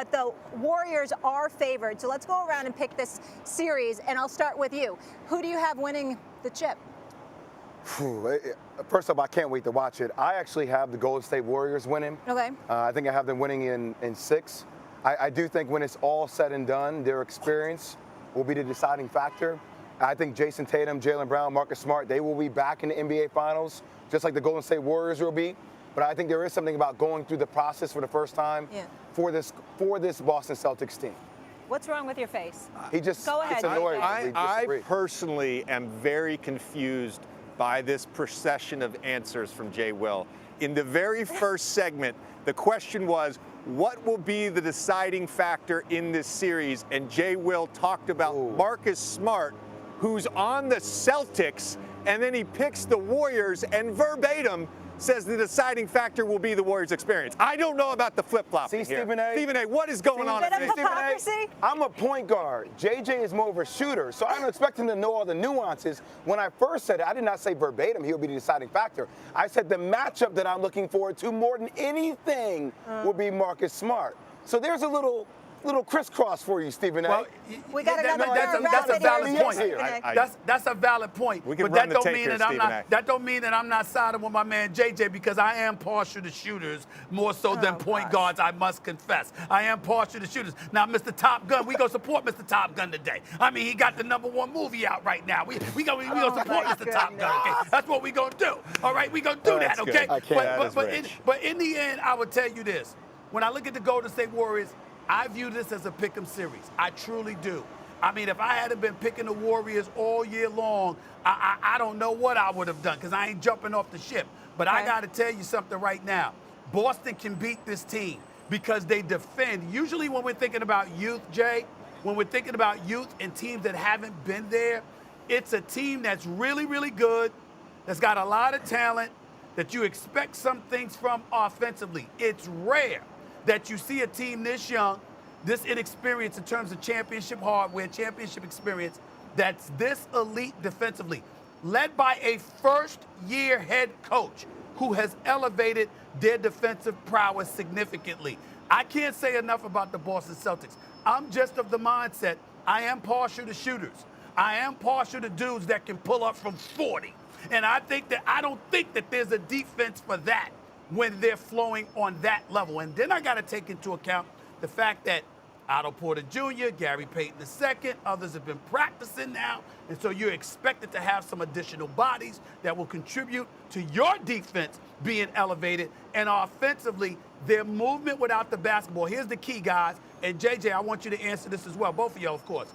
but the Warriors are favored. So let's go around and pick this series, and I'll start with you. Who do you have winning the chip? First off, I can't wait to watch it. I actually have the Golden State Warriors winning. Okay. I think I have them winning in 6. I do think when it's all said and done, their experience will be the deciding factor. I think Jason Tatum, Jaylen Brown, Marcus Smart, they will be back in the NBA Finals, just like the Golden State Warriors will be. But I think there is something about going through the process for the first time for this Boston Celtics team. What's wrong with your face? He just Go ahead. gets annoyed. I personally am very confused by this procession of answers from Jay Will. In the very first segment, the question was, what will be the deciding factor in this series? And Jay Will talked about Marcus Smart, who's on the Celtics, and then he picks the Warriors and verbatim says the deciding factor will be the Warriors' experience. I don't know about the flip-flopping here. Stephen A. Stephen A., what is going on? I'm a point guard. JJ is more of a shooter, so I don't expect him to know all the nuances. When I first said it, I did not say verbatim he'll be the deciding factor. I said the matchup that I'm looking forward to more than anything will be Marcus Smart. So there's a little crisscross for you, Stephen A. Well, we got that's a valid point. That's a valid point. But that don't mean that I'm not siding with my man JJ, because I am partial to shooters more so than point guards. I must confess, I am partial to shooters. Now, Mr. Top Gun, we gonna support Mr. Top Gun today. I mean, he got the #1 movie out right now. We gonna support Mr. Top Gun. Okay, that's what we gonna do. All right, we gonna do that. Okay, but in the end, I would tell you this: when I look at the Golden State Warriors, I view this as a pick'em series. I truly do. I mean, if I hadn't been picking the Warriors all year long, I don't know what I would have done, because I ain't jumping off the ship. But I got to tell you something right now. Boston can beat this team because they defend. Usually when we're thinking about youth, Jay, when we're thinking about youth and teams that haven't been there, it's a team that's really, really good, that's got a lot of talent, that you expect some things from offensively. It's rare that you see a team this young, this inexperienced in terms of championship hardware, championship experience, that's this elite defensively, led by a first-year head coach who has elevated their defensive prowess significantly. I can't say enough about the Boston Celtics. I'm just of the mindset, I am partial to shooters. I am partial to dudes that can pull up from 40. And I don't think that there's a defense for that when they're flowing on that level. And then I got to take into account the fact that Otto Porter Jr., Gary Payton II, others have been practicing now, and so you're expected to have some additional bodies that will contribute to your defense being elevated. And offensively, their movement without the basketball. Here's the key, guys, and JJ, I want you to answer this as well, both of y'all, of course.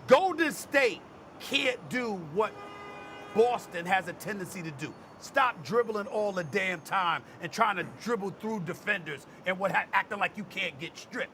Golden State can't do what Boston has a tendency to do. Stop dribbling all the damn time and trying to dribble through defenders and acting like you can't get stripped.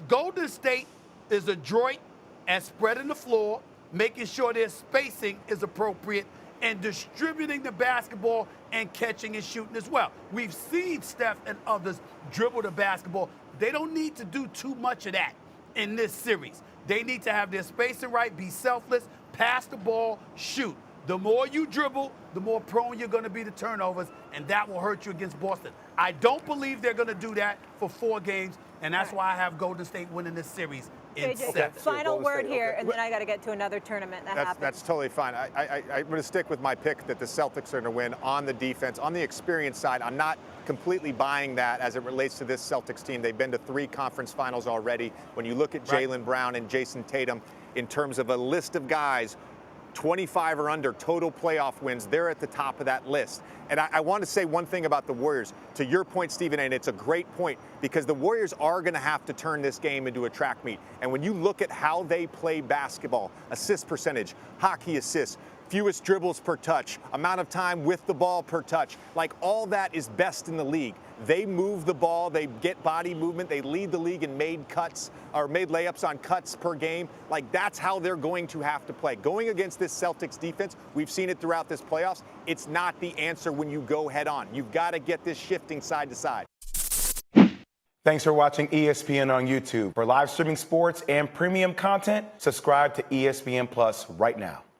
Golden State is adroit at spreading the floor, making sure their spacing is appropriate, and distributing the basketball and catching and shooting as well. We've seen Steph and others dribble the basketball. They don't need to do too much of that in this series. They need to have their spacing right, be selfless, pass the ball, shoot. The more you dribble, the more prone you're going to be to turnovers, and that will hurt you against Boston. I don't believe they're going to do that for 4 games, and that's why I have Golden State winning this series in 7. Final word here, and then I got to get to another tournament that happens. That's totally fine. I'm going to stick with my pick that the Celtics are going to win on the defense. On the experience side, I'm not completely buying that as it relates to this Celtics team. They've been to 3 conference finals already. When you look at Jaylen Brown and Jason Tatum, in terms of a list of guys, 25 or under total playoff wins, they're at the top of that list. And I want to say one thing about the Warriors. To your point, Stephen, and it's a great point, because the Warriors are going to have to turn this game into a track meet. And when you look at how they play basketball, assist percentage, hockey assists, fewest dribbles per touch, amount of time with the ball per touch, like all that is best in the league. They move the ball, they get body movement, they lead the league in made layups on cuts per game. Like, that's how they're going to have to play. Going against this Celtics defense, we've seen it throughout this playoffs, it's not the answer when you go head on. You've got to get this shifting side to side. Thanks for watching ESPN on YouTube. For live streaming sports and premium content, subscribe to ESPN Plus right now.